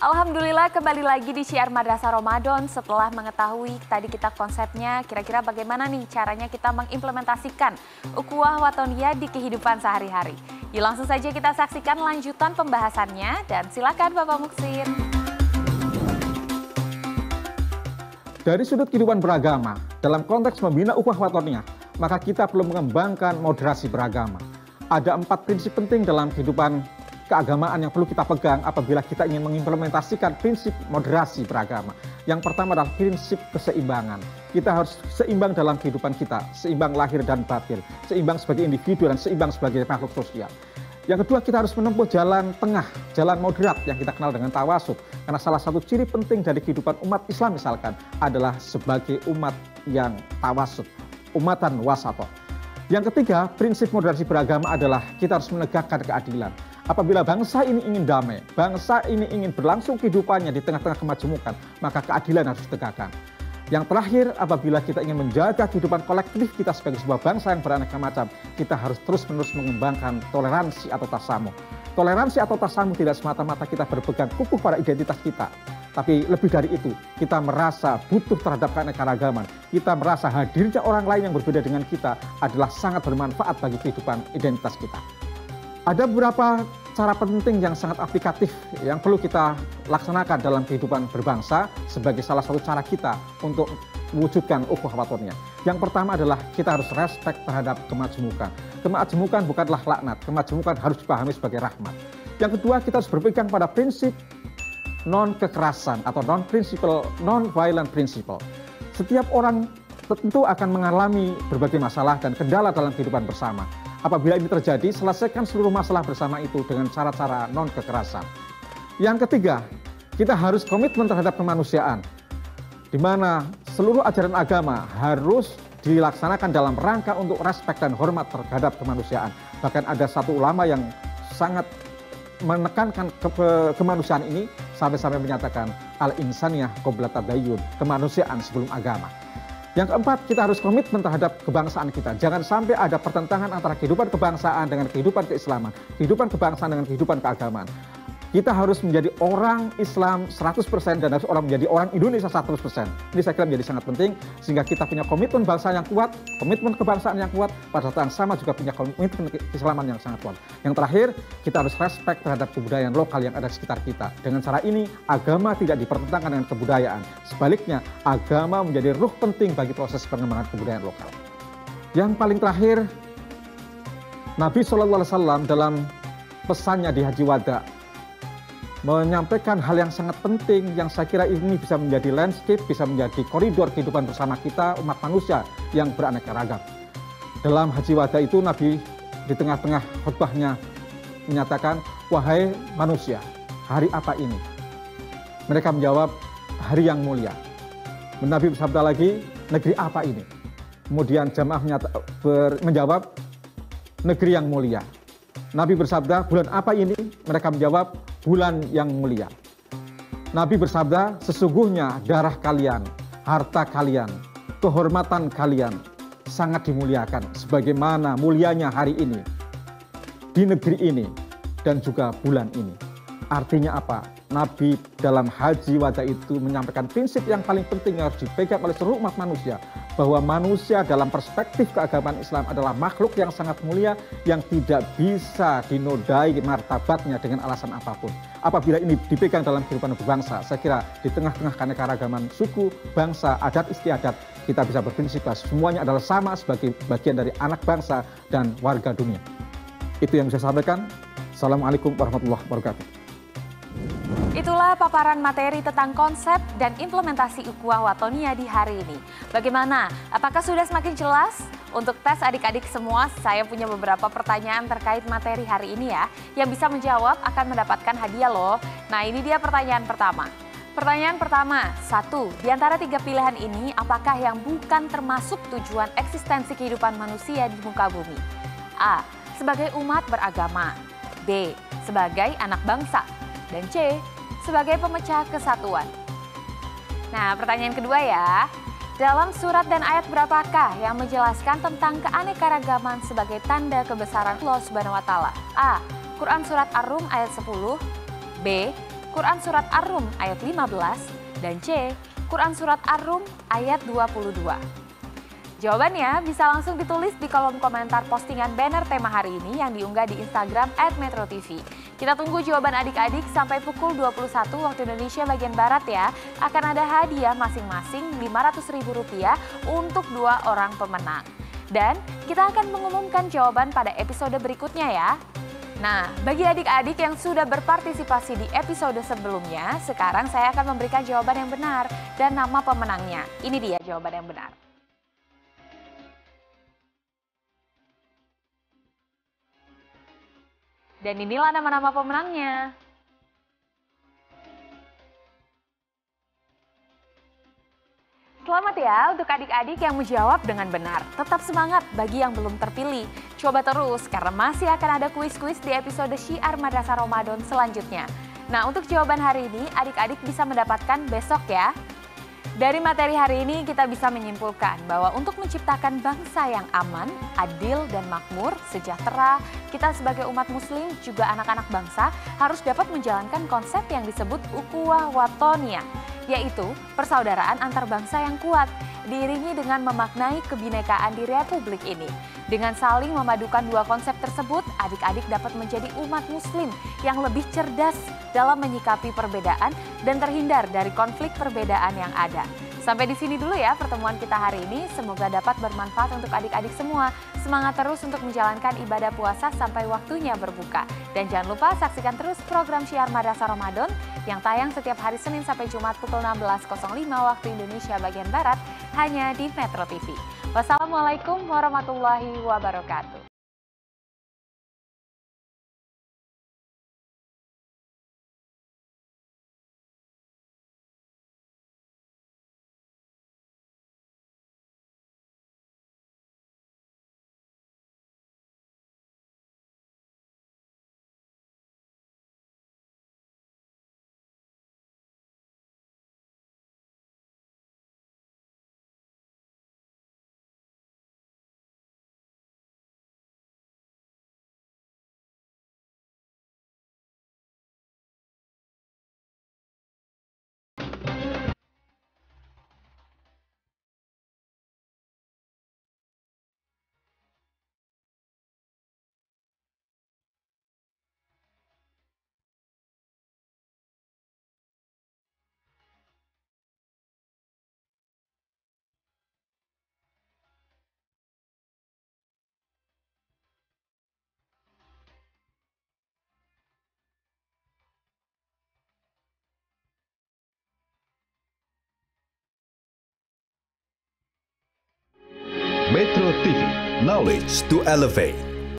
Alhamdulillah kembali lagi di Syiar Madrasah Ramadan. Setelah mengetahui tadi kita konsepnya, kira-kira bagaimana nih caranya kita mengimplementasikan ukhuwah watoniyah di kehidupan sehari-hari. Yuk langsung saja kita saksikan lanjutan pembahasannya dan silakan Bapak Muksir. Dari sudut kehidupan beragama, dalam konteks membina ukhuwah watoniyah, maka kita perlu mengembangkan moderasi beragama. Ada 4 prinsip penting dalam kehidupan keagamaan yang perlu kita pegang apabila kita ingin mengimplementasikan prinsip moderasi beragama. Yang pertama adalah prinsip keseimbangan. Kita harus seimbang dalam kehidupan kita, seimbang lahir dan batin, seimbang sebagai individu dan seimbang sebagai makhluk sosial. Yang kedua, kita harus menempuh jalan tengah, jalan moderat yang kita kenal dengan tawasud. Karena salah satu ciri penting dari kehidupan umat Islam misalkan adalah sebagai umat yang tawasud, umatan wasatoh. Yang ketiga, prinsip moderasi beragama adalah kita harus menegakkan keadilan. Apabila bangsa ini ingin damai, bangsa ini ingin berlangsung kehidupannya di tengah-tengah kemajemukan, maka keadilan harus ditegakkan. Yang terakhir, apabila kita ingin menjaga kehidupan kolektif kita sebagai sebuah bangsa yang beraneka macam, kita harus terus-menerus mengembangkan toleransi atau tasamuh. Toleransi atau tasamuh tidak semata-mata kita berpegang kukuh pada identitas kita, tapi lebih dari itu, kita merasa butuh terhadap keanekaragaman. Kita merasa hadirnya orang lain yang berbeda dengan kita adalah sangat bermanfaat bagi kehidupan identitas kita. Ada beberapa cara penting yang sangat aplikatif yang perlu kita laksanakan dalam kehidupan berbangsa sebagai salah satu cara kita untuk mewujudkan ukhuwah watoniyah. Yang pertama adalah kita harus respect terhadap kemajemukan. Kemajemukan bukanlah laknat, kemajemukan harus dipahami sebagai rahmat. Yang kedua, kita harus berpegang pada prinsip non-kekerasan atau non-violent principle. Setiap orang tentu akan mengalami berbagai masalah dan kendala dalam kehidupan bersama. Apabila ini terjadi, selesaikan seluruh masalah bersama itu dengan cara-cara non-kekerasan. Yang ketiga, kita harus komitmen terhadap kemanusiaan, di mana seluruh ajaran agama harus dilaksanakan dalam rangka untuk respek dan hormat terhadap kemanusiaan. Bahkan ada satu ulama yang sangat menekankan kemanusiaan ini sampai-sampai menyatakan al-insaniyah qabla tadayyun, kemanusiaan sebelum agama. Yang keempat, kita harus komitmen terhadap kebangsaan kita. Jangan sampai ada pertentangan antara kehidupan kebangsaan dengan kehidupan keislaman, kehidupan kebangsaan dengan kehidupan keagamaan. Kita harus menjadi orang Islam 100% dan harus menjadi orang Indonesia 100%. Ini saya kira menjadi sangat penting sehingga kita punya komitmen bangsa yang kuat, komitmen kebangsaan yang kuat, pada saat yang sama juga punya komitmen keislaman yang sangat kuat. Yang terakhir, kita harus respect terhadap kebudayaan lokal yang ada di sekitar kita. Dengan cara ini, agama tidak dipertentangkan dengan kebudayaan. Sebaliknya, agama menjadi ruh penting bagi proses pengembangan kebudayaan lokal. Yang paling terakhir, Nabi SAW dalam pesannya di Haji Wada menyampaikan hal yang sangat penting yang saya kira ini bisa menjadi landscape, bisa menjadi koridor kehidupan bersama kita umat manusia yang beraneka ragam. Dalam Haji Wada itu Nabi di tengah-tengah khutbahnya menyatakan, "Wahai manusia, hari apa ini?" Mereka menjawab, "Hari yang mulia." Nabi bersabda lagi, "Negeri apa ini?" Kemudian jamaah menjawab, "Negeri yang mulia." Nabi bersabda, "Bulan apa ini?" Mereka menjawab, "Bulan yang mulia." Nabi bersabda, "Sesungguhnya darah kalian, harta kalian, kehormatan kalian sangat dimuliakan sebagaimana mulianya hari ini di negeri ini dan juga bulan ini." Artinya apa? Nabi dalam Haji Wada itu menyampaikan prinsip yang paling penting yang harus dipegang oleh seluruh umat manusia, bahwa manusia dalam perspektif keagamaan Islam adalah makhluk yang sangat mulia yang tidak bisa dinodai martabatnya dengan alasan apapun. Apabila ini dipegang dalam kehidupan berbangsa, saya kira di tengah-tengah keanekaragaman suku, bangsa, adat istiadat, kita bisa berprinsip bahwa semuanya adalah sama sebagai bagian dari anak bangsa dan warga dunia. Itu yang saya sampaikan. Assalamualaikum warahmatullahi wabarakatuh. Itulah paparan materi tentang konsep dan implementasi ukhuwah watoniyah di hari ini. Bagaimana? Apakah sudah semakin jelas? Untuk tes adik-adik semua, saya punya beberapa pertanyaan terkait materi hari ini ya. Yang bisa menjawab akan mendapatkan hadiah loh. Nah, ini dia pertanyaan pertama. Pertanyaan pertama, 1. Di antara 3 pilihan ini, apakah yang bukan termasuk tujuan eksistensi kehidupan manusia di muka bumi? A. Sebagai umat beragama. B. Sebagai anak bangsa. Dan C. Sebagai pemecah kesatuan. Nah, pertanyaan kedua ya. Dalam surat dan ayat berapakah yang menjelaskan tentang keanekaragaman sebagai tanda kebesaran Allah Subhanahu wa taala? A. Quran surat Ar-Rum ayat 10. B. Quran Surat Ar-Rum ayat 15, dan C. Quran Surat Ar-Rum ayat 22. Jawabannya bisa langsung ditulis di kolom komentar postingan banner tema hari ini yang diunggah di Instagram @metrotv. Kita tunggu jawaban adik-adik sampai pukul 21 waktu Indonesia bagian Barat ya. Akan ada hadiah masing-masing Rp500.000 untuk 2 orang pemenang. Dan kita akan mengumumkan jawaban pada episode berikutnya ya. Nah, bagi adik-adik yang sudah berpartisipasi di episode sebelumnya, sekarang saya akan memberikan jawaban yang benar dan nama pemenangnya. Ini dia jawaban yang benar. Dan inilah nama-nama pemenangnya. Selamat ya untuk adik-adik yang menjawab dengan benar. Tetap semangat bagi yang belum terpilih. Coba terus karena masih akan ada kuis-kuis di episode Syiar Madrasah Ramadan selanjutnya. Nah, untuk jawaban hari ini adik-adik bisa mendapatkan besok ya. Dari materi hari ini kita bisa menyimpulkan bahwa untuk menciptakan bangsa yang aman, adil, dan makmur, sejahtera, kita sebagai umat muslim juga anak-anak bangsa harus dapat menjalankan konsep yang disebut ukhuwah wathoniyah, yaitu persaudaraan antar bangsa yang kuat, diiringi dengan memaknai kebinekaan di Republik ini. Dengan saling memadukan dua konsep tersebut, adik-adik dapat menjadi umat muslim yang lebih cerdas dalam menyikapi perbedaan dan terhindar dari konflik perbedaan yang ada. Sampai di sini dulu ya pertemuan kita hari ini. Semoga dapat bermanfaat untuk adik-adik semua. Semangat terus untuk menjalankan ibadah puasa sampai waktunya berbuka. Dan jangan lupa saksikan terus program Syiar Madrasah Ramadan yang tayang setiap hari Senin sampai Jumat pukul 16.05 waktu Indonesia bagian Barat hanya di Metro TV. Wassalamualaikum warahmatullahi wabarakatuh. Metro TV, knowledge to elevate.